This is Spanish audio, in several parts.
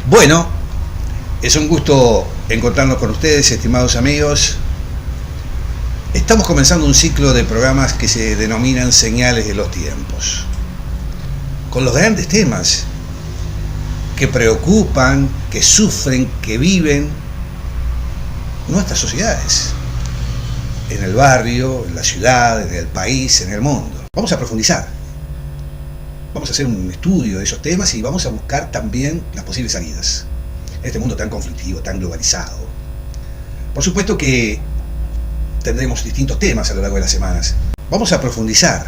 Bueno, es un gusto encontrarnos con ustedes, estimados amigos. Estamos comenzando un ciclo de programas que se denominan Señales de los Tiempos, con los grandes temas que preocupan, que sufren, que viven nuestras sociedades, en el barrio, en la ciudad, en el país, en el mundo. Vamos a profundizar, vamos a hacer un estudio de esos temas y vamos a buscar también las posibles salidas en este mundo tan conflictivo, tan globalizado. Por supuesto que tendremos distintos temas a lo largo de las semanas. Vamos a profundizar,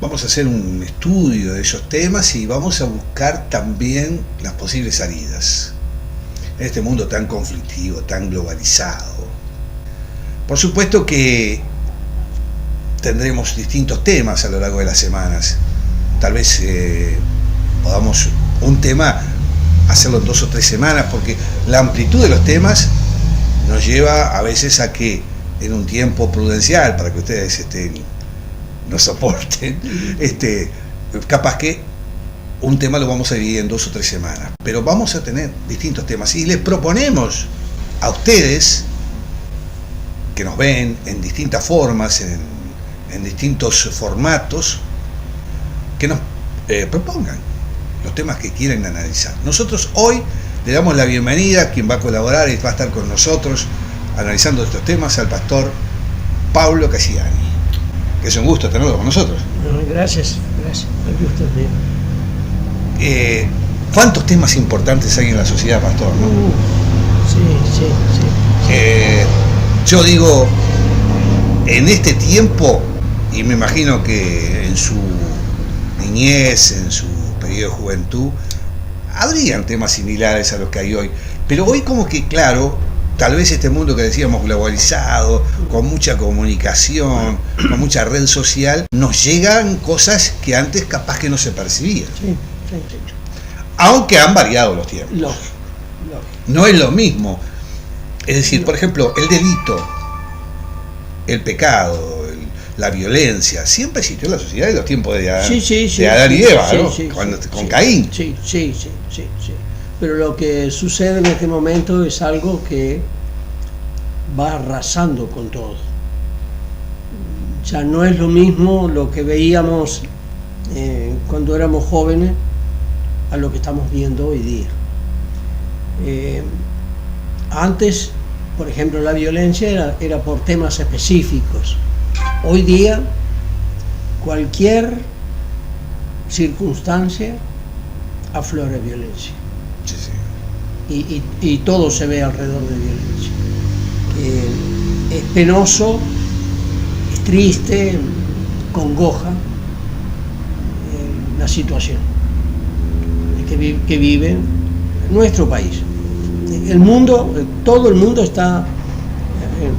vamos a hacer un estudio de esos temas y vamos a buscar también las posibles salidas en este mundo tan conflictivo, tan globalizado. Por supuesto que tendremos distintos temas a lo largo de las semanas. Tal vez podamos un tema hacerlo en 2 o 3 semanas, porque la amplitud de los temas nos lleva a veces a que en un tiempo prudencial, para que ustedes nos soporten, capaz que un tema lo vamos a dividir en 2 o 3 semanas, pero vamos a tener distintos temas y les proponemos a ustedes que nos ven en distintas formas, en distintos formatos, que nos propongan los temas que quieren analizar. Nosotros hoy le damos la bienvenida a quien va a colaborar y va a estar con nosotros analizando estos temas, al pastor Pablo Cassiani, que es un gusto tenerlo con nosotros. Gracias, el gusto es mío. ¿Cuántos temas importantes hay en la sociedad, pastor? ¿No? Sí. Yo digo, en este tiempo, y me imagino que en su niñez, en su periodo de juventud, habrían temas similares a los que hay hoy, pero hoy como que, claro, tal vez este mundo que decíamos globalizado, con mucha comunicación, con mucha red social, nos llegan cosas que antes capaz que no se percibían. Sí. Aunque han variado los tiempos. No es lo mismo. Es decir, por ejemplo, el delito, el pecado, la violencia, siempre existió en la sociedad en los tiempos de Adán y Eva, ¿no? Con Caín. Sí. Pero lo que sucede en este momento es algo que va arrasando con todo. Ya no es lo mismo lo que veíamos cuando éramos jóvenes a lo que estamos viendo hoy día. Antes, por ejemplo, la violencia era por temas específicos. Hoy día, cualquier circunstancia aflora violencia. Sí. Y todo se ve alrededor de violencia. Es penoso, es triste, congoja la situación que vive nuestro país. El mundo, todo el mundo está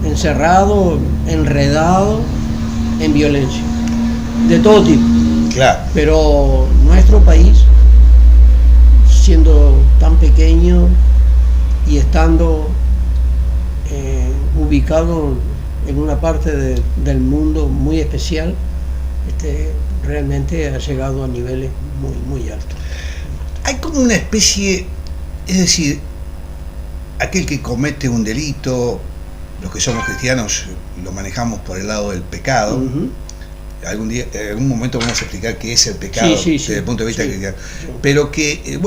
encerrado, enredado en violencia de todo tipo. Claro. Pero nuestro país, siendo tan pequeño y estando ubicado en una parte del mundo muy especial, realmente ha llegado a niveles muy altos. Hay como una especie, es decir, aquel que comete un delito, los que somos cristianos lo manejamos por el lado del pecado. Uh-huh. En algún momento vamos a explicar qué es el pecado desde el punto de vista cristiano. Sí. Pero que,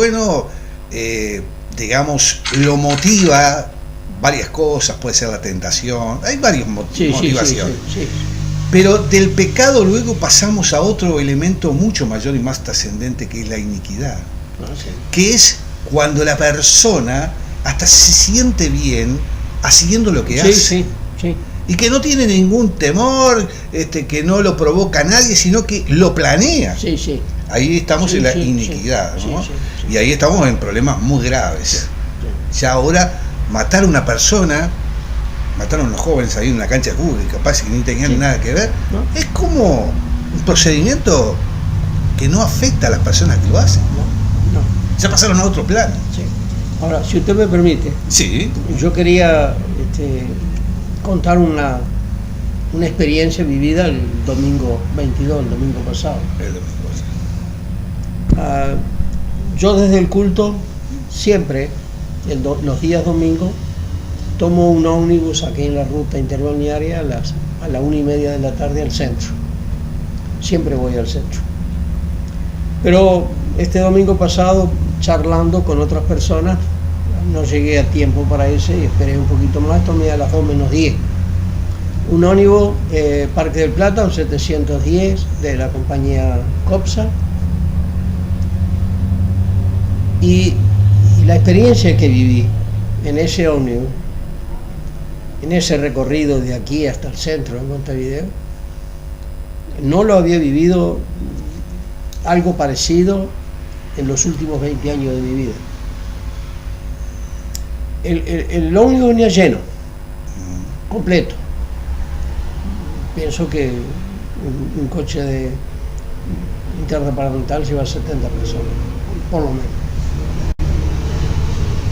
digamos, lo motiva varias cosas, puede ser la tentación, hay varias motivaciones. Sí. Pero del pecado luego pasamos a otro elemento mucho mayor y más trascendente, que es la iniquidad. Que es cuando la persona hasta se siente bien haciendo lo que hace. Sí. Y que no tiene ningún temor, que no lo provoca a nadie, sino que lo planea. Sí. Ahí estamos en la iniquidad, ¿no? Sí. Y ahí estamos en problemas muy graves. Sí. Ya ahora, matar a una persona, mataron a unos jóvenes ahí en una cancha de fútbol, capaz que ni tenían nada que ver, ¿no? Es como un procedimiento que no afecta a las personas que lo hacen. No. Ya pasaron a otro plano. Sí. Ahora, si usted me permite, Sí. yo quería contar una experiencia vivida el domingo 22, el domingo pasado. El domingo. Yo desde el culto siempre, los días domingos, tomo un ómnibus aquí en la ruta interbalnearia a la 1:30 de la tarde al centro. Siempre voy al centro. Pero este domingo pasado, charlando con otras personas, no llegué a tiempo para irse y esperé un poquito más, tomé a las 2:10. Un ómnibus Parque del Plata, un 710 de la compañía Copsa. Y la experiencia que viví en ese ómnibus, en ese recorrido de aquí hasta el centro de Montevideo, no lo había vivido algo parecido en los últimos 20 años de mi vida. El ómnibus venía lleno, completo. Pienso que un coche de interdepartamental lleva 70 personas, por lo menos.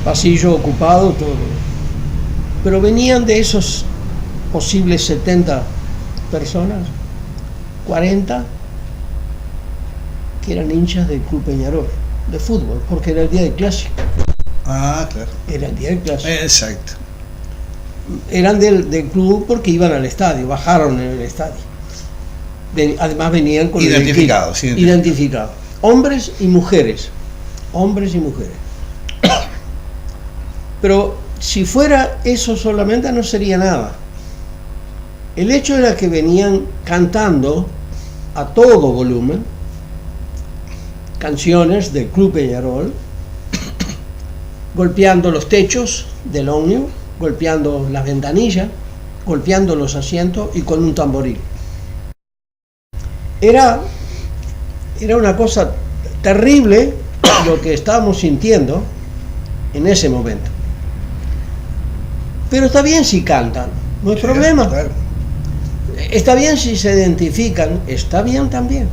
Pasillo ocupado, todo. Pero venían de esos posibles 70 personas, 40 que eran hinchas del Club Peñarol, de fútbol, porque era el día del clásico. Ah, claro. Era el día del clásico. Exacto. Eran del club porque iban al estadio, bajaron en el estadio. Además venían con identificados. Identificados. Hombres y mujeres. Hombres y mujeres. Pero si fuera eso solamente no sería nada. El hecho era que venían cantando a todo volumen canciones del Club Peñarol, golpeando los techos del ómnibus, golpeando las ventanillas, golpeando los asientos y con un tamboril. Era una cosa terrible lo que estábamos sintiendo en ese momento. Pero está bien si cantan, no hay problema. Claro. Está bien si se identifican, está bien también.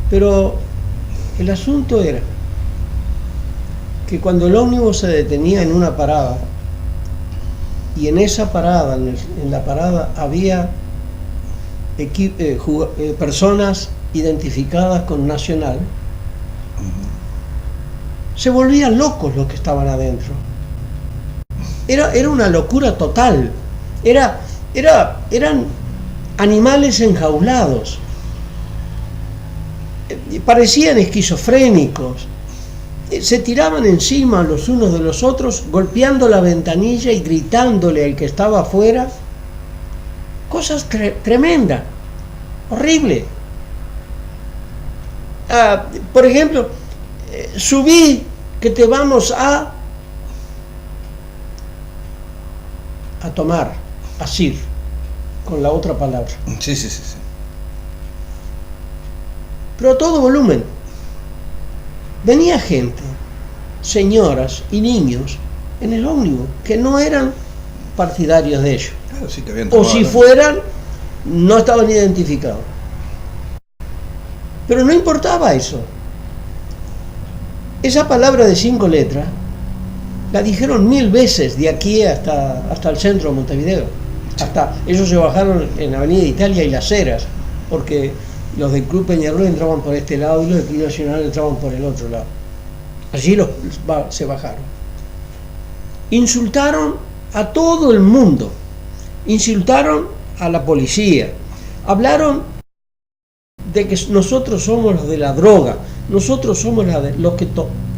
Pero el asunto era que cuando el ómnibus se detenía en una parada, y en esa parada, en la parada, había personas identificadas con Nacional, se volvían locos los que estaban adentro. Era una locura total. Eran animales enjaulados. Parecían esquizofrénicos. Se tiraban encima los unos de los otros, golpeando la ventanilla y gritándole al que estaba afuera cosas tremendas, horribles. Por ejemplo, subí que te vamos a tomar, asir, con la otra palabra. Sí. Pero a todo volumen. Venía gente, señoras y niños, en el ómnibus, que no eran partidarios de ellos. Claro, sí que habían O tomado si fueran, no estaban identificados. Pero no importaba eso. Esa palabra de 5 letras la dijeron 1000 veces de aquí hasta el centro de Montevideo. Ellos se bajaron en Avenida Italia y Las Heras, porque los del Club Peñarol entraban por este lado y los del Club Nacional entraban por el otro lado. Allí se bajaron. Insultaron a todo el mundo. Insultaron a la policía. Hablaron de que nosotros somos los de la droga. Nosotros somos los que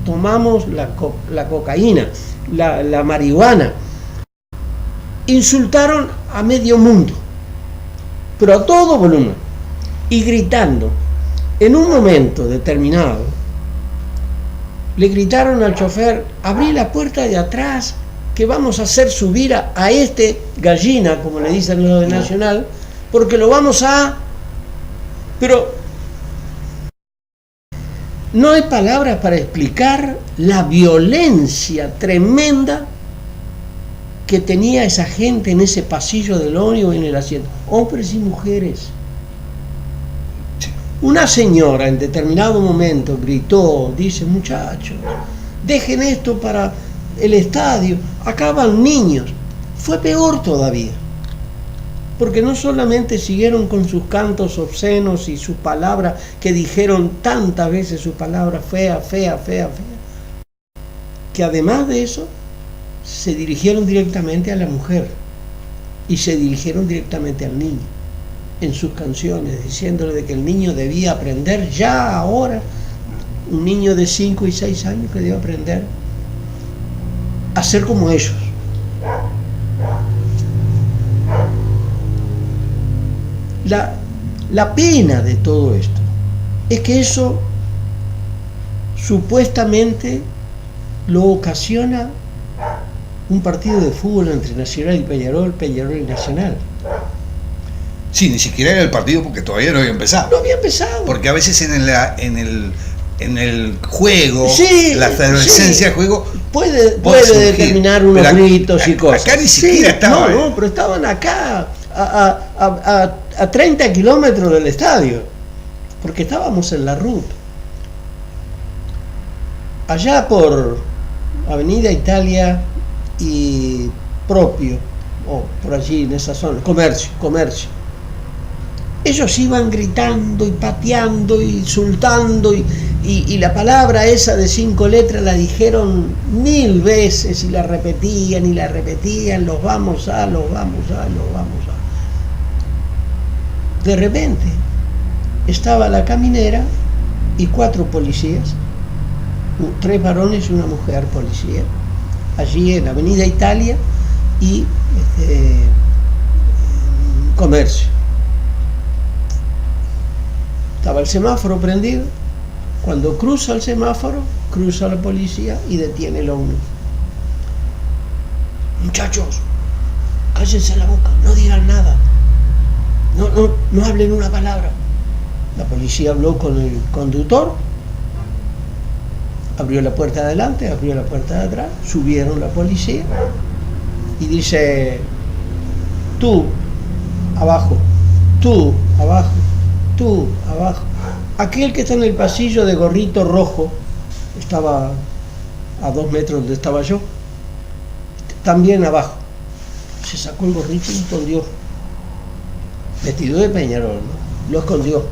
tomamos la cocaína, la marihuana. Insultaron a medio mundo, pero a todo volumen. Y gritando, en un momento determinado, le gritaron al chofer: abrí la puerta de atrás, que vamos a hacer subir a este gallina, como le dicen los de Nacional, porque lo vamos a... Pero no hay palabras para explicar la violencia tremenda que tenía esa gente en ese pasillo del ómnibus y en el asiento, hombres y mujeres. Una señora en determinado momento gritó, dice: muchachos, dejen esto para el estadio, acá van niños. Fue peor todavía, porque no solamente siguieron con sus cantos obscenos y sus palabras, que dijeron tantas veces sus palabras feas, que además de eso se dirigieron directamente a la mujer y se dirigieron directamente al niño en sus canciones, diciéndole de que el niño debía aprender ya ahora, un niño de 5 y 6 años que debe aprender a ser como ellos. La pena de todo esto es que eso supuestamente lo ocasiona un partido de fútbol entre Nacional y Peñarol y Nacional. Sí, ni siquiera era el partido porque todavía no había empezado. No había empezado. Porque a veces en el juego, sí, la efervescencia del juego, puede determinar unos gritos y cosas. Acá ni siquiera estaban. No, pero estaban acá, a 30 kilómetros del estadio, porque estábamos en la ruta. Allá por Avenida Italia y Propio, o por allí en esa zona, comercio. Ellos iban gritando y pateando y insultando y la palabra esa de 5 letras la dijeron 1000 veces y la repetían, los vamos a. De repente estaba la caminera y 4 policías, 3 varones y una mujer policía, allí en Avenida Italia y Comercio. Estaba el semáforo prendido. Cuando cruza el semáforo, cruza la policía y detiene el ómnibus. Muchachos, cállense la boca, no digan nada, no hablen una palabra. La policía habló con el conductor, abrió la puerta de adelante, abrió la puerta de atrás, subieron la policía y dice: tú, abajo, tú, abajo, tú, abajo. Aquel que está en el pasillo de gorrito rojo, estaba a 2 metros donde estaba yo, también abajo. Se sacó el gorrito y lo escondió. Vestido de Peñarol, ¿no? Lo escondió.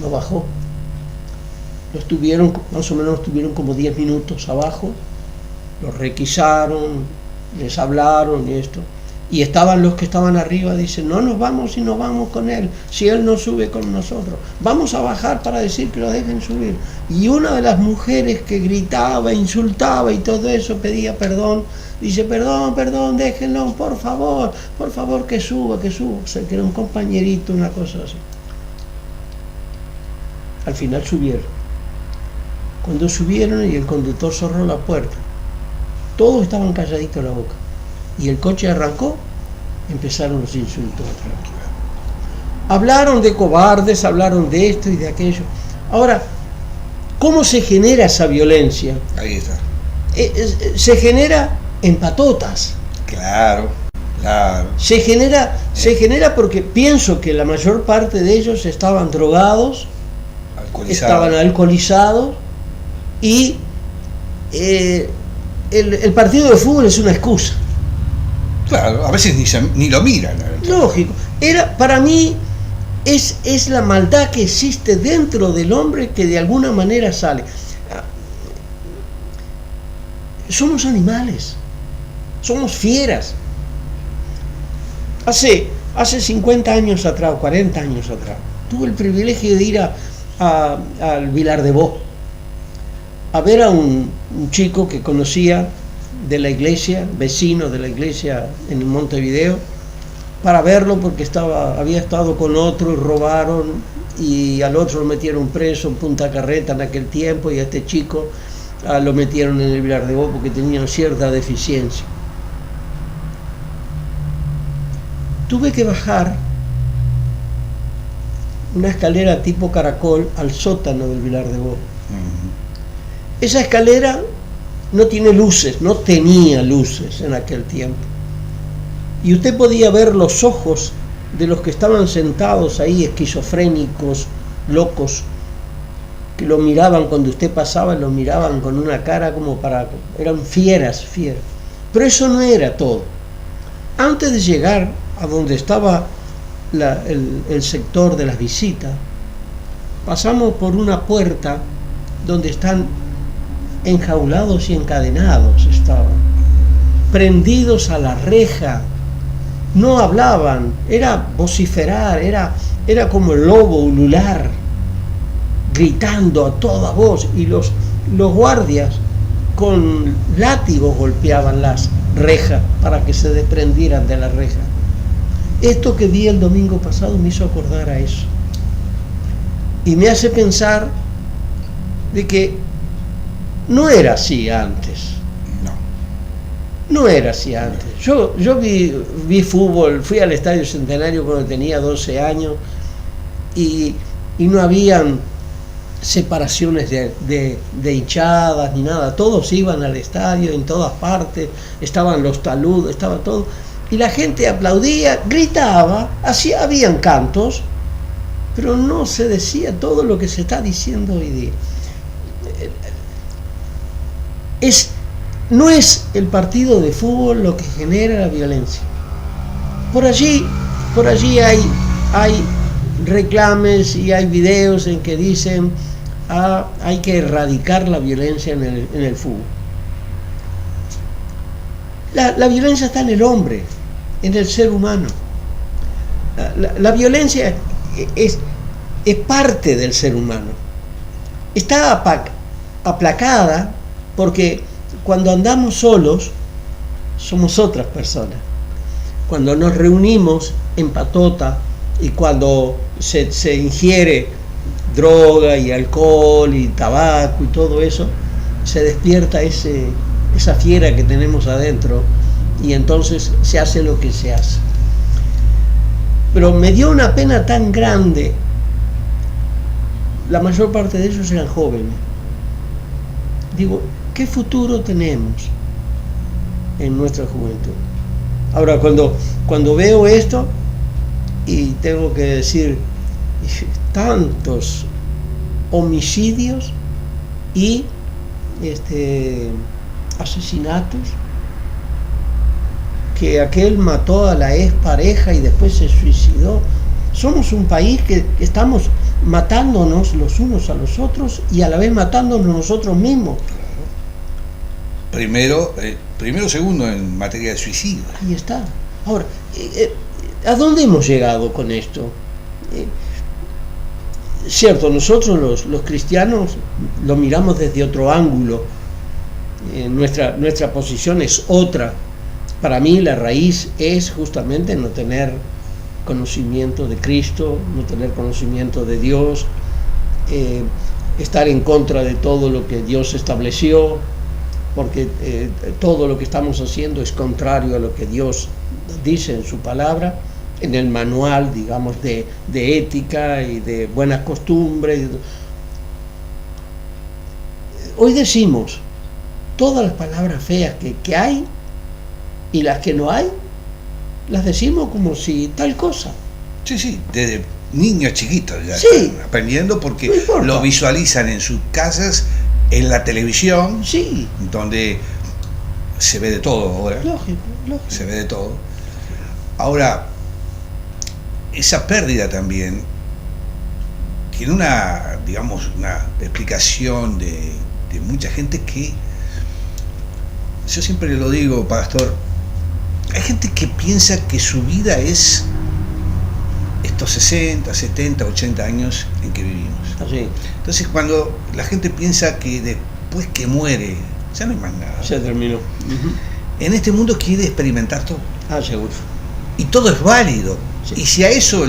No bajó. Más o menos estuvieron como 10 minutos abajo, los requisaron, les hablaron y esto. Y estaban los que estaban arriba, dicen: no nos vamos si no vamos con él, si él no sube con nosotros, vamos a bajar para decir que lo dejen subir. Y una de las mujeres que gritaba, insultaba y todo eso, pedía perdón, dice: perdón, déjenlo, por favor que suba. O sea, que era un compañerito, una cosa así. Al final subieron. Cuando subieron y el conductor cerró la puerta, todos estaban calladitos en la boca. Y el coche arrancó, empezaron los insultos otra vez. Hablaron de cobardes, hablaron de esto y de aquello. Ahora, ¿cómo se genera esa violencia? Ahí está. Se genera en patotas. Claro. Se genera porque pienso que la mayor parte de ellos estaban drogados, estaban alcoholizados y el partido de fútbol es una excusa. Claro, a veces ni lo miran. Lógico. Para mí es la maldad que existe dentro del hombre que de alguna manera sale. Somos animales, somos fieras. Hace 50 años atrás, o 40 años atrás, tuve el privilegio de ir al Vilar de Bo a ver a un chico que conocía de la iglesia, vecino de la iglesia en Montevideo, para verlo porque había estado con otro y robaron, y al otro lo metieron preso en Punta Carreta en aquel tiempo, y a este chico lo metieron en el Vilar de Bo porque tenía cierta deficiencia. Tuve que bajar una escalera tipo caracol al sótano del Vilar de Bo. Esa escalera no tiene luces, no tenía luces en aquel tiempo. Y usted podía ver los ojos de los que estaban sentados ahí, esquizofrénicos, locos, que lo miraban cuando usted pasaba, lo miraban con una cara como eran fieras. Pero eso no era todo. Antes de llegar a donde estaba el sector de las visitas, pasamos por una puerta donde están enjaulados y encadenados estaban, prendidos a la reja, no hablaban, era vociferar, era como el lobo ulular, gritando a toda voz, y los guardias con látigos golpeaban las rejas para que se desprendieran de la reja. Esto que vi el domingo pasado me hizo acordar a eso, y me hace pensar de que no era así antes. No era así antes. Yo vi fútbol, fui al Estadio Centenario cuando tenía 12 años y no habían separaciones de hinchadas ni nada. Todos iban al estadio en todas partes, estaban los taludes, estaba todo. Y la gente aplaudía, gritaba, habían cantos, pero no se decía todo lo que se está diciendo hoy día. No es el partido de fútbol lo que genera la violencia. Por allí hay reclames y hay videos en que dicen hay que erradicar la violencia en el fútbol. La violencia está en el hombre, en el ser humano. La violencia es parte del ser humano. Está aplacada porque cuando andamos solos somos otras personas. Cuando nos reunimos en patota y cuando se ingiere droga y alcohol y tabaco y todo eso, se despierta esa fiera que tenemos adentro y entonces se hace lo que se hace. Pero me dio una pena tan grande. La mayor parte de ellos eran jóvenes. Digo, ¿qué futuro tenemos en nuestra juventud? Ahora, cuando veo esto, y tengo que decir, tantos homicidios y asesinatos, que aquel mató a la expareja y después se suicidó. Somos un país que estamos matándonos los unos a los otros y a la vez matándonos nosotros mismos. Primero, segundo en materia de suicidio. Ahí está. Ahora, ¿a dónde hemos llegado con esto? Cierto, nosotros los cristianos lo miramos desde otro ángulo. Nuestra posición es otra. Para mí la raíz es justamente no tener conocimiento de Cristo, no tener conocimiento de Dios, estar en contra de todo lo que Dios estableció, porque todo lo que estamos haciendo es contrario a lo que Dios dice en su palabra, en el manual, digamos, de ética y de buenas costumbres. Hoy decimos todas las palabras feas que hay y las que no hay, las decimos como si tal cosa. Sí, desde niños chiquitos ya sí, están aprendiendo porque no lo visualizan en sus casas, en la televisión, sí, donde se ve de todo ahora. Lógico. Se ve de todo. Ahora, esa pérdida también tiene una explicación de mucha gente que, yo siempre lo digo, pastor, hay gente que piensa que su vida es estos 60, 70, 80 años en que vivimos. Así. Entonces, cuando la gente piensa que después que muere ya no hay más nada, Se terminó. en este mundo quiere experimentar todo. Seguro. Y todo es válido. Sí. Y si a eso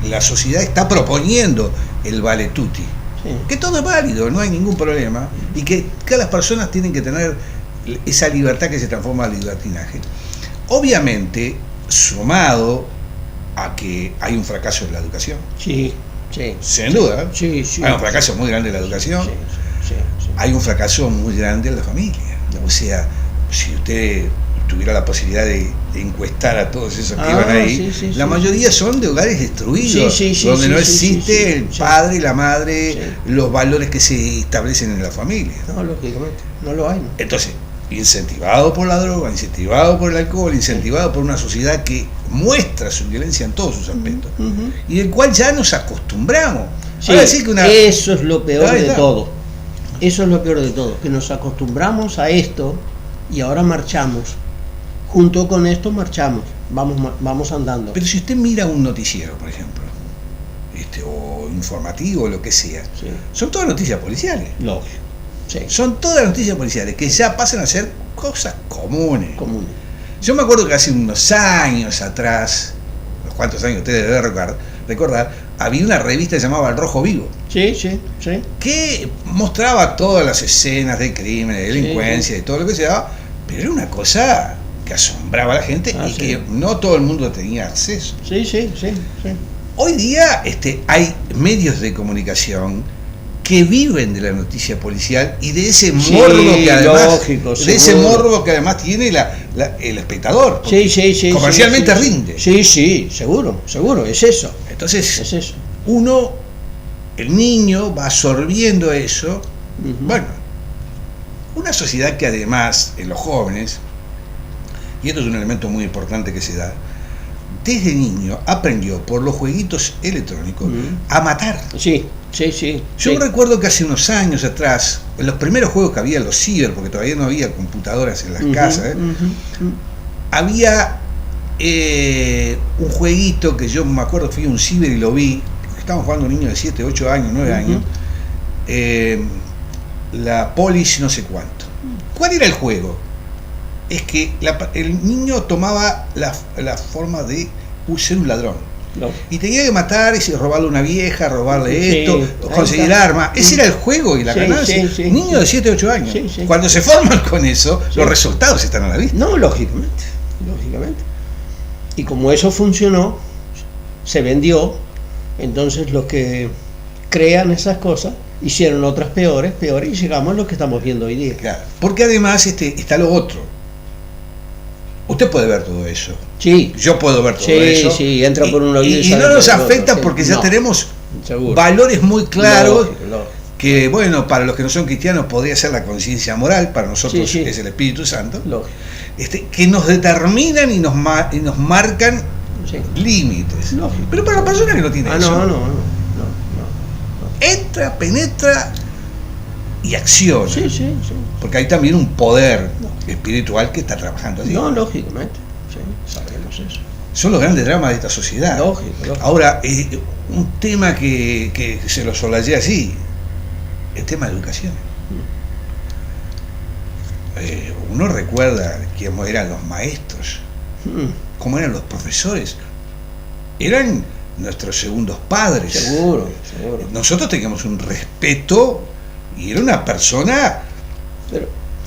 la sociedad está proponiendo el vale tutti, Sí. que todo es válido, no hay ningún problema, y que cada persona tiene que tener esa libertad que se transforma en libertinaje. Obviamente, sumado a que hay un fracaso en la educación. Sí. Sin duda. Sí. Hay un fracaso muy grande en la educación. Sí. Hay un fracaso muy grande en la familia. O sea, si usted tuviera la posibilidad de encuestar a todos esos que iban ahí, la mayoría son de hogares destruidos, donde no existe el padre y la madre, los valores que se establecen en la familia. No, lógicamente, no lo hay. Entonces, incentivado por la droga, incentivado por el alcohol, incentivado por una sociedad que muestra su violencia en todos sus aspectos, y del cual ya nos acostumbramos. Sí, Ahora sí que eso es lo peor de todo. Eso es lo peor de todo, que nos acostumbramos a esto y ahora marchamos. Junto con esto marchamos, vamos andando. Pero si usted mira un noticiero, por ejemplo, o informativo, o lo que sea, Sí. son todas noticias policiales. Lógico. Sí. Son todas noticias policiales que ya pasan a ser cosas comunes. Común. Yo me acuerdo que hace unos años atrás, unos cuantos años usted debe recordar, había una revista llamada El Rojo Vivo, Sí, sí, sí. que mostraba todas las escenas de crimen, de delincuencia Sí. y todo lo que sea, pero era una cosa que asombraba a la gente y Sí. que no todo el mundo tenía acceso. Sí, sí, sí, sí. Hoy día hay medios de comunicación que viven de la noticia policial y de ese Sí, morbo que además, lógico, de ese seguro. morbo que además tiene el espectador. Sí, sí, sí. Comercialmente sí, sí. rinde. Sí, sí, seguro, es eso. Entonces, Es eso. el niño va absorbiendo eso. Ujú. Bueno, una sociedad que además en los jóvenes, y esto es un elemento muy importante que se da, desde niño aprendió por los jueguitos electrónicos a matar. Sí, sí, sí. Yo sí. recuerdo que hace unos años atrás, en los primeros juegos que había en los ciber, porque todavía no había computadoras en las casas, había un jueguito que yo me acuerdo, fui a un ciber y lo vi, estábamos jugando un niño de 7, 8 años, 9 años, la Police no sé cuánto. ¿Cuál era el juego? Es que el niño tomaba la forma de ser un ladrón. No. Y tenía que matar y robarle una vieja, robarle Sí, esto, ahí conseguir está. armas. Ese era el juego y la Sí, ganancia. sí, sí, Niño sí. de 7, 8 años. Sí, sí. Cuando se forman con eso, Sí. los resultados están a la vista. No, lógicamente, lógicamente. Y como eso funcionó, se vendió, entonces los que crean esas cosas hicieron otras peores, y llegamos a lo que estamos viendo hoy día. Claro. Porque además está lo otro. Usted puede ver todo eso. Sí, Yo puedo ver todo sí, eso. sí, entra por un oído y y sale no nos por el otro, afecta sí. porque ya No. tenemos seguro. valores muy claros. Lógico, lógico. Que bueno, para los que no son cristianos podría ser la conciencia moral, para nosotros Sí, sí. es el Espíritu Santo, Lógico. que nos determinan y nos marcan Sí. límites. Lógico. Pero para la persona que no tiene eso, No. entra, penetra y acciona. Sí, sí, sí. Porque hay también un poder espiritual que está trabajando allí. No, lógicamente. Sí, sabemos eso. Son los grandes dramas de esta sociedad. Lógico. Ahora, un tema que se lo solayé así, el tema de educación. Uno recuerda cómo eran los maestros, cómo eran los profesores. Eran nuestros segundos padres. Seguro. Nosotros teníamos un respeto y era una persona.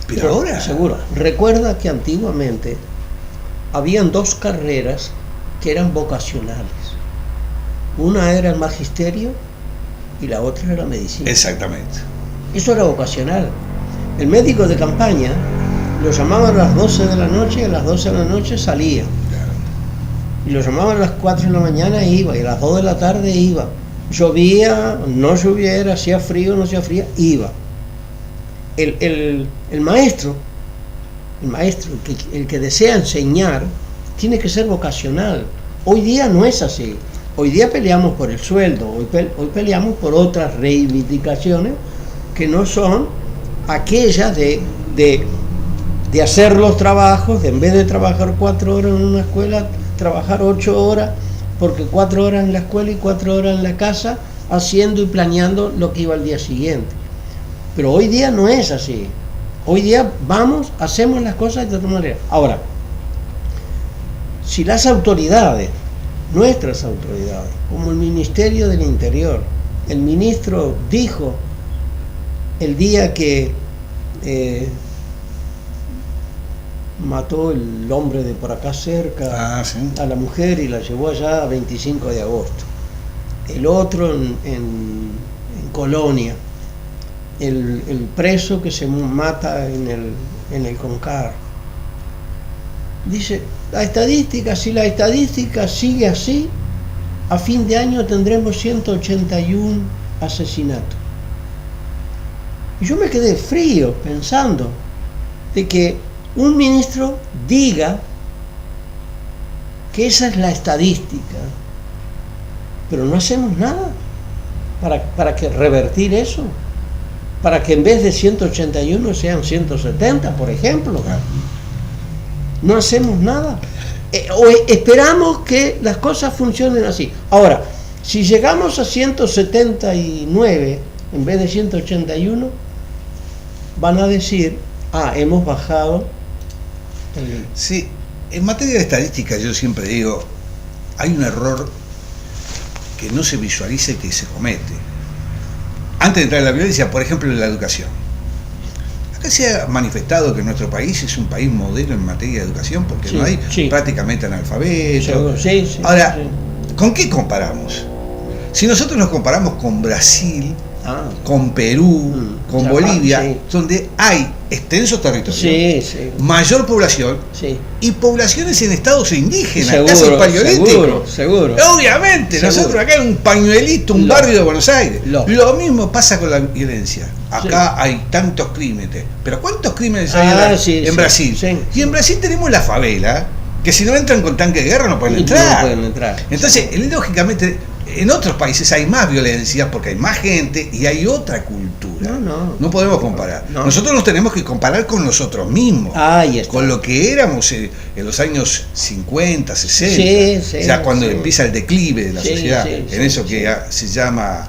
Pero ahora. Seguro. Recuerda que antiguamente habían dos carreras que eran vocacionales. Una era el magisterio y la otra era medicina. Exactamente. Eso era vocacional. El médico de campaña lo llamaban a las 12 de la noche y a las 12 de la noche salía. Claro. Y lo llamaban a las 4 de la mañana e iba, y a las 2 de la tarde iba. Llovía, no lloviera, hacía frío, no hacía frío, iba. El maestro, el que desea enseñar, tiene que ser vocacional. Hoy día no es así. Hoy día peleamos por el sueldo, hoy peleamos por otras reivindicaciones que no son aquellas de hacer los trabajos, de en vez de trabajar 4 horas en una escuela, trabajar 8 horas, porque 4 horas en la escuela y 4 horas en la casa, haciendo y planeando lo que iba al día siguiente. Pero hoy día no es así. Hoy día hacemos las cosas de otra manera. Ahora, si las autoridades, nuestras autoridades, como el Ministerio del Interior, el ministro dijo el día que mató el hombre de por acá cerca Sí. a la mujer y la llevó allá a 25 de agosto, el otro en Colonia, el preso que se mata en el Concar. Dice, si la estadística sigue así, a fin de año tendremos 181 asesinatos. Y yo me quedé frío pensando de que un ministro diga que esa es la estadística, pero no hacemos nada para que revertir eso. para que en vez de 181 sean 170, por ejemplo. No hacemos nada. O esperamos que las cosas funcionen así. Ahora, si llegamos a 179 en vez de 181, van a decir, hemos bajado. Sí, en materia de estadística yo siempre digo, hay un error que no se visualiza y que se comete. Antes de entrar en la violencia, por ejemplo, en la educación. Acá se ha manifestado que nuestro país es un país modelo en materia de educación porque no hay prácticamente analfabetos. Ahora, ¿con qué comparamos? Si nosotros nos comparamos con Brasil, con Perú, con Bolivia, donde hay extensos territorios, mayor población y poblaciones en estados indígenas, casos paleolíticos. Seguro. Obviamente, nosotros acá en un pañuelito, un barrio de Buenos Aires. Lo mismo pasa con la violencia. Acá hay tantos crímenes, pero ¿cuántos crímenes hay en Brasil? Y en Brasil tenemos la favela, que si no entran con tanque de guerra no pueden entrar. Entonces, lógicamente, en otros países hay más violencia porque hay más gente y hay otra cultura. No podemos comparar. Nosotros nos tenemos que comparar con nosotros mismos, con lo que éramos en los años 50, 60, ya cuando empieza el declive de la sociedad, en eso que se llama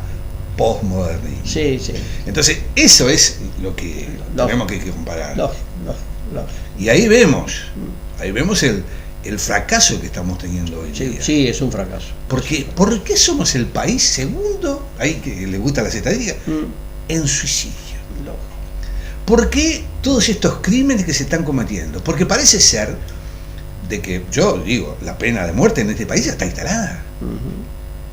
postmodernismo. Entonces, eso es lo que tenemos que comparar. Y ahí vemos el fracaso que estamos teniendo hoy en día. Sí, es un fracaso. Porque, ¿por qué somos el país segundo, ahí que le gustan las estadísticas, en suicidio? ¿Por qué todos estos crímenes que se están cometiendo? Porque parece ser de que, yo digo, la pena de muerte en este país ya está instalada.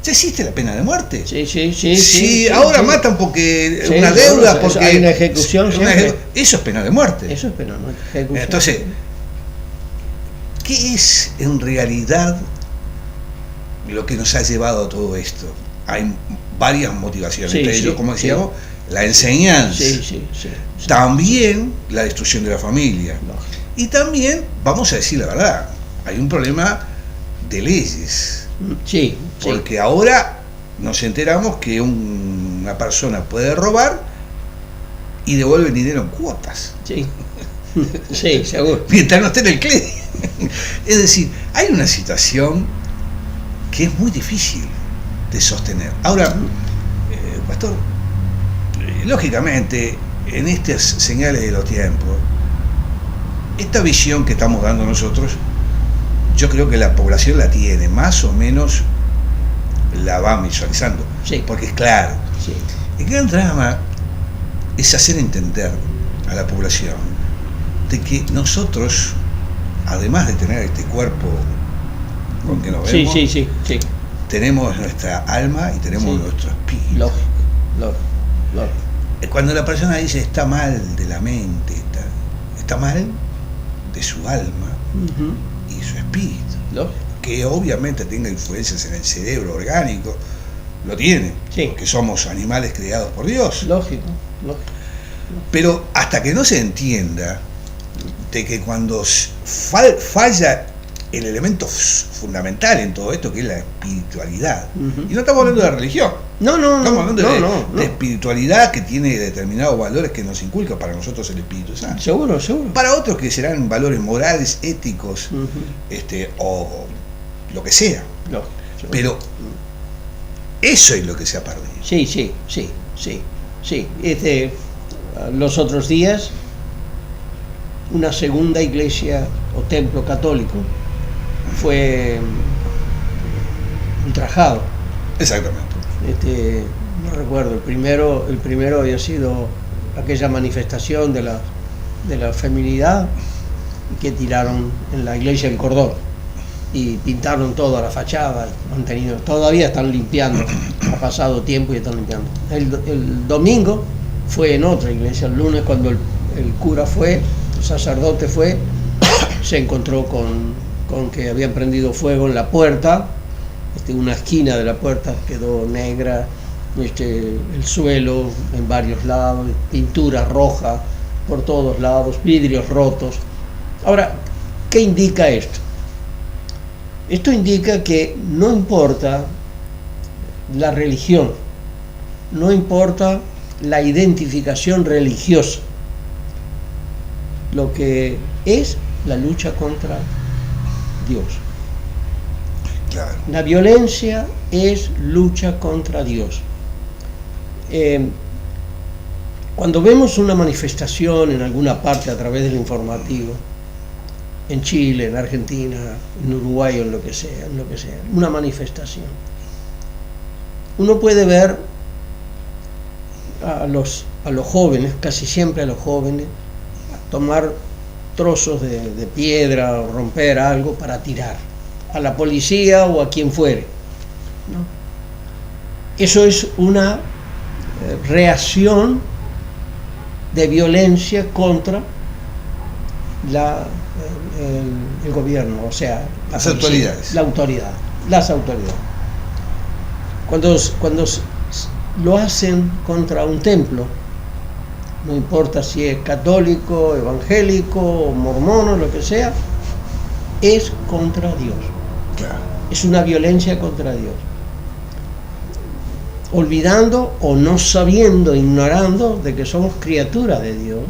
¿Ya existe la pena de muerte? Sí, ahora matan porque una deuda, porque hay una ejecución. Eso es pena de muerte. Eso es pena de muerte. Entonces, ¿qué es en realidad lo que nos ha llevado a todo esto? Hay varias motivaciones, entre ellos, como decíamos, la enseñanza, también la destrucción de la familia, y también, vamos a decir la verdad, hay un problema de leyes, porque ahora nos enteramos que una persona puede robar y devuelve dinero en cuotas. Seguro. Mientras no esté en el crédito. Es decir, hay una situación que es muy difícil de sostener. Ahora, Pastor, lógicamente, en estas señales de los tiempos, esta visión que estamos dando nosotros, yo creo que la población la tiene, más o menos la va visualizando, porque es claro. El gran drama es hacer entender a la población de que nosotros, además de tener este cuerpo con que nos vemos, tenemos nuestra alma y tenemos nuestro espíritu. Lógico. Cuando la persona dice está mal de la mente, está mal de su alma y su espíritu, que obviamente tenga influencias en el cerebro orgánico, lo tiene, porque somos animales creados por Dios. Lógico. Pero hasta que no se entienda de que cuando falla el elemento fundamental en todo esto, que es la espiritualidad, y no estamos hablando de religión, estamos hablando de espiritualidad que tiene determinados valores que nos inculca para nosotros el Espíritu Santo. Seguro. Para otros que serán valores morales, éticos, o lo que sea. Pero eso es lo que se ha perdido. Sí. Los otros días, una segunda iglesia o templo católico fue ultrajado. Exactamente. No recuerdo, el primero había sido aquella manifestación de la feminidad que tiraron en la iglesia del Cordón y pintaron toda la fachada, todavía están limpiando, ha pasado tiempo y están limpiando. El domingo fue en otra iglesia, el lunes cuando el cura fue, el sacerdote fue, se encontró con que habían prendido fuego en la puerta, una esquina de la puerta quedó negra, el suelo en varios lados, pintura roja por todos lados, vidrios rotos. Ahora, ¿qué indica esto? Esto indica que no importa la religión, no importa la identificación religiosa, lo que es la lucha contra Dios. Claro. La violencia es lucha contra Dios. Cuando vemos una manifestación en alguna parte a través del informativo, en Chile, en Argentina, en Uruguay o en lo que sea, una manifestación, uno puede ver a los jóvenes, casi siempre a los jóvenes, tomar trozos de piedra o romper algo para tirar a la policía o a quien fuere, ¿no? Eso es una reacción de violencia contra el gobierno, o sea, las autoridades. Las autoridades. Cuando lo hacen contra un templo, no importa si es católico, evangélico, mormón o lo que sea, es contra Dios. Claro. Es una violencia contra Dios. Olvidando o no sabiendo, ignorando de que somos criaturas de Dios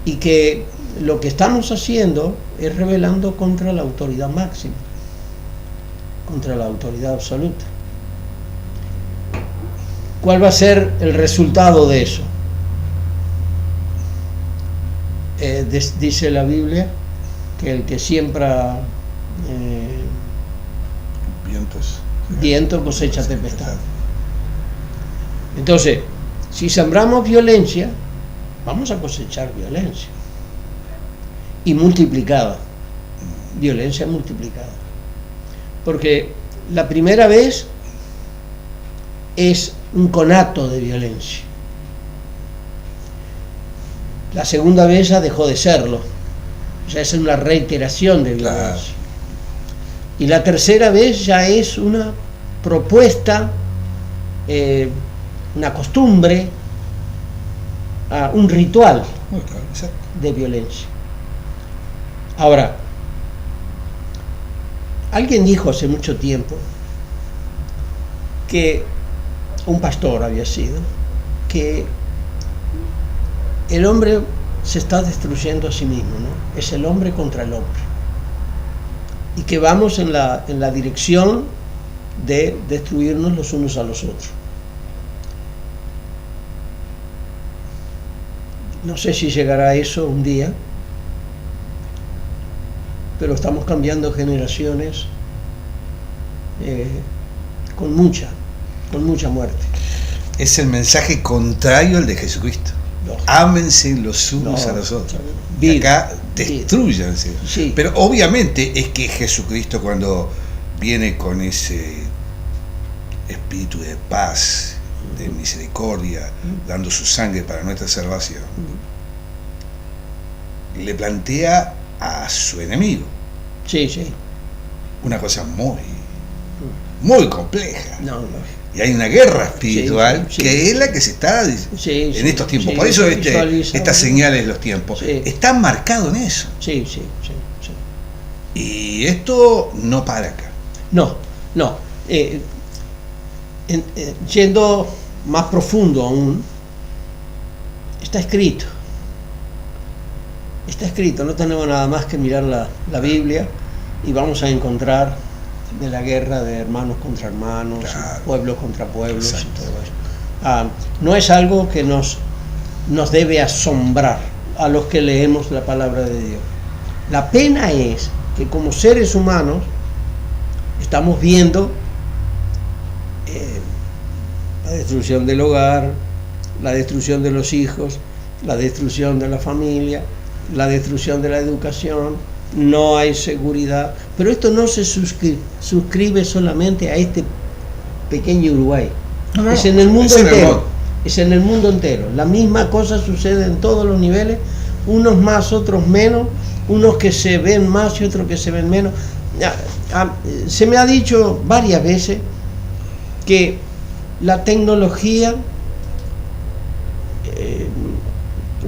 y que lo que estamos haciendo es rebelando contra la autoridad máxima, contra la autoridad absoluta. ¿Cuál va a ser el resultado de eso? Dice la Biblia que el que siembra viento cosecha tempestad. Entonces, si sembramos violencia, vamos a cosechar violencia. Y multiplicada. Violencia multiplicada. Porque la primera vez es un conato de violencia. La segunda vez ya dejó de serlo. O sea, es una reiteración de violencia. Claro. Y la tercera vez ya es una propuesta, una costumbre, un ritual de violencia. Ahora, alguien dijo hace mucho tiempo que, un pastor había sido, que el hombre se está destruyendo a sí mismo, ¿no? Es el hombre contra el hombre. Y que vamos en la dirección de destruirnos los unos a los otros. No sé si llegará a eso un día, pero estamos cambiando generaciones con mucha muerte. Es el mensaje contrario al de Jesucristo. No. Ámense los unos a los otros. Y acá destruyanse. Sí. Pero obviamente es que Jesucristo, cuando viene con ese espíritu de paz, de misericordia, dando su sangre para nuestra salvación, le plantea a su enemigo. Sí, sí. Una cosa muy compleja. No. Y hay una guerra espiritual que es la que se está en estos tiempos. Por eso estas señales de los tiempos están marcados en eso. Sí. Y esto no para acá. No. Yendo más profundo aún, está escrito, no tenemos nada más que mirar la Biblia y vamos a encontrar de la guerra de hermanos contra hermanos, claro, pueblos contra pueblos. Exacto. Y todo eso. No es algo que nos debe asombrar a los que leemos la palabra de Dios. La pena es que como seres humanos estamos viendo la destrucción del hogar, la destrucción de los hijos, la destrucción de la familia, la destrucción de la educación. No hay seguridad, pero esto no se suscribe solamente a este pequeño Uruguay. No, es en el mundo entero. Es en el mundo entero. La misma cosa sucede en todos los niveles, unos más, otros menos, unos que se ven más y otros que se ven menos. Se me ha dicho varias veces que la tecnología,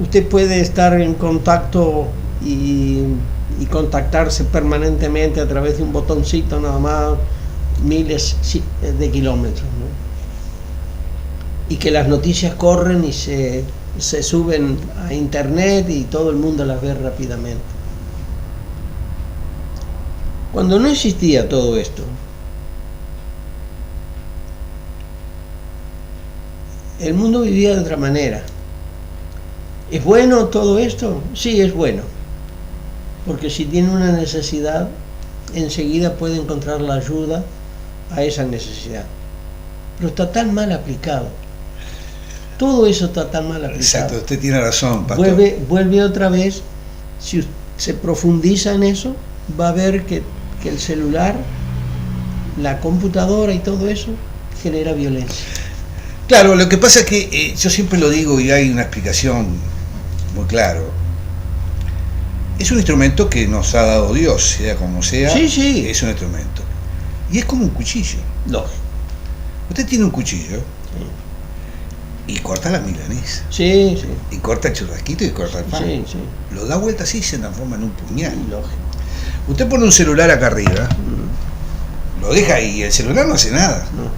usted puede estar en contacto y contactarse permanentemente a través de un botoncito nada más, miles de kilómetros, ¿no? y que las noticias corren y se suben a internet y todo el mundo las ve rápidamente. Cuando no existía todo esto, el mundo vivía de otra manera. ¿Es bueno todo esto? Sí, es bueno. Porque si tiene una necesidad, enseguida puede encontrar la ayuda a esa necesidad. Pero está tan mal aplicado. Todo eso está tan mal aplicado. Exacto, usted tiene razón, pastor. Vuelve otra vez, si se profundiza en eso, va a ver que el celular, la computadora y todo eso genera violencia. Claro, lo que pasa es que yo siempre lo digo y hay una explicación muy clara. Es un instrumento que nos ha dado Dios, sea como sea, sí. Es un instrumento. Y es como un cuchillo. Lógico. Usted tiene un cuchillo y corta la milanesa. Sí. Y corta el churrasquito y corta el pan. Sí. Lo da vuelta así y se transforma en un puñal. Lógico. Usted pone un celular acá arriba, lo deja ahí y el celular no hace nada. No.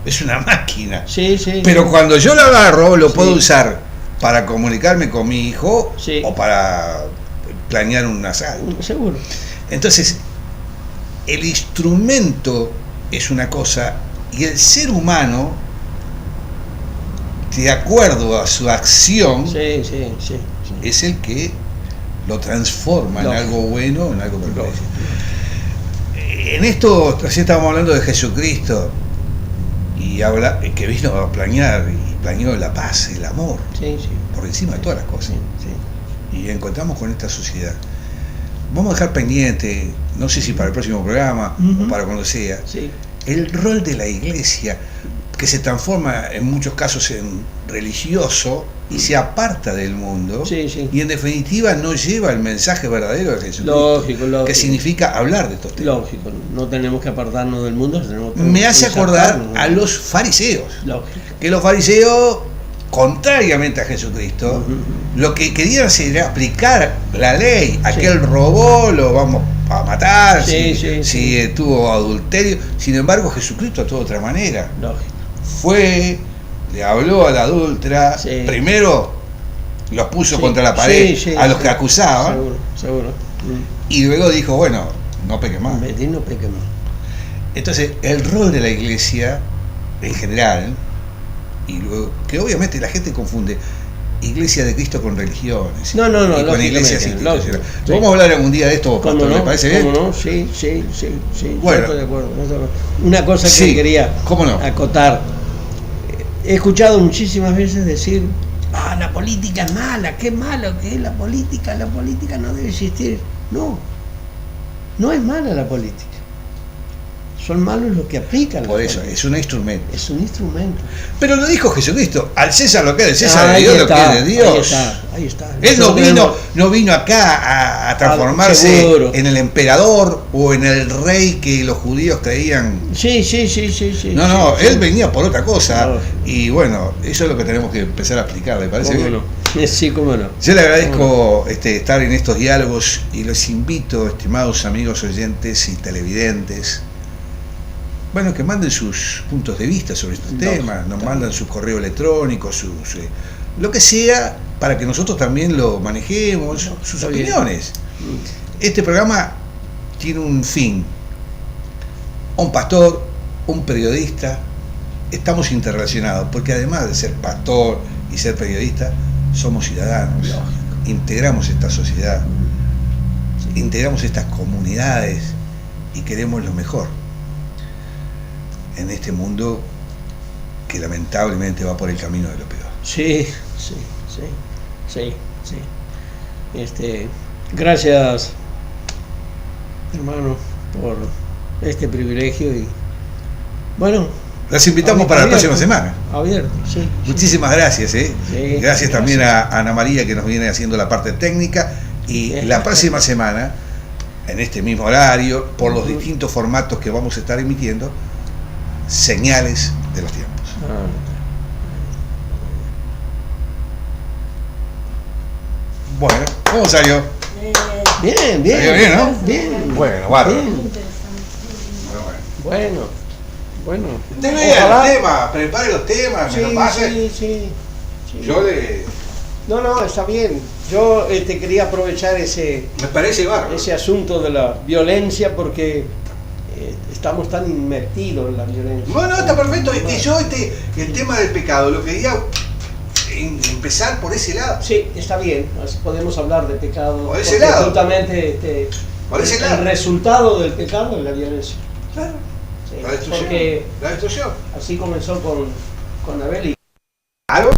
Es una máquina. Sí. Pero cuando yo lo agarro, lo puedo usar para comunicarme con mi hijo o para planear un asalto. Seguro. Entonces, el instrumento es una cosa y el ser humano, de acuerdo a su acción, es el que lo transforma en algo bueno, en algo perverso. En esto, recién estábamos hablando de Jesucristo y habla que vino a planear y planeó la paz, el amor, por encima de todas las cosas. Y encontramos con esta sociedad. Vamos a dejar pendiente, no sé si para el próximo programa o para cuando sea, el rol de la iglesia, que se transforma en muchos casos en religioso y se aparta del mundo y en definitiva no lleva el mensaje verdadero de Jesucristo, lógico. que significa hablar de estos temas. Lógico, no tenemos que apartarnos del mundo. Me hace acordar a los fariseos, que los fariseos, contrariamente a Jesucristo, lo que querían hacer era aplicar la ley. Aquel robó, lo vamos a matar, si tuvo adulterio. Sin embargo, Jesucristo actuó de otra manera. Fue, le habló a la adúltera, primero los puso contra la pared a los que acusaban, seguro. Y luego dijo, bueno, no peques más. No peques más. Entonces, el rol de la iglesia en general, y luego, que obviamente la gente confunde Iglesia de Cristo con religiones, no, y con iglesias institucionales. Vamos a hablar algún día de esto, pastor, ¿le parece bien? ¿Cómo no? Sí, bueno, estoy de acuerdo. Una cosa que quería acotar. He escuchado muchísimas veces decir, la política es mala, qué malo que es la política no debe existir. No es mala la política. Son malos los que aplican. Por eso, es un instrumento. Es un instrumento. Pero lo dijo Jesucristo, al César lo que es de César, de Dios lo que es de Dios. Ahí está. Él no vino acá a transformarse en el emperador o en el rey que los judíos creían. Sí. No, él venía por otra cosa. Y bueno, eso es lo que tenemos que empezar a aplicar, ¿le parece bien? Sí, cómo no. Yo le agradezco estar en estos diálogos y los invito, estimados amigos oyentes y televidentes, que manden sus puntos de vista sobre estos temas, nos mandan sus correos electrónicos, lo que sea, para que nosotros también lo manejemos, sus opiniones. Este programa tiene un fin. Un pastor, un periodista, estamos interrelacionados, porque además de ser pastor y ser periodista, somos ciudadanos, integramos esta sociedad, integramos estas comunidades y queremos lo mejor en este mundo que lamentablemente va por el camino de lo peor. Sí. Gracias, hermano, por este privilegio y las invitamos para la próxima semana. Abierto, Muchísimas gracias, gracias también a Ana María, que nos viene haciendo la parte técnica, y la próxima semana, en este mismo horario, por los distintos formatos que vamos a estar emitiendo, Señales de los Tiempos. Bueno, ¿cómo salió? Bien. ¿Salió bien, no? Bien. Bueno, bárbaro. Bueno. Bueno, Usted vea ojalá. el tema, prepare los temas, me lo pase. Sí. Yo le. No, está bien. Yo quería aprovechar Me parece bárbaro. ese asunto de la violencia porque estamos tan inmertidos en la violencia. Bueno, está perfecto. Es que yo el tema del pecado lo quería empezar por ese lado. Sí, está bien. Podemos hablar de pecado. Por ese porque lado. Justamente Por ese el lado. resultado del pecado es la violencia. Claro. Sí, La destrucción. porque La destrucción. así comenzó con Abel y Claro.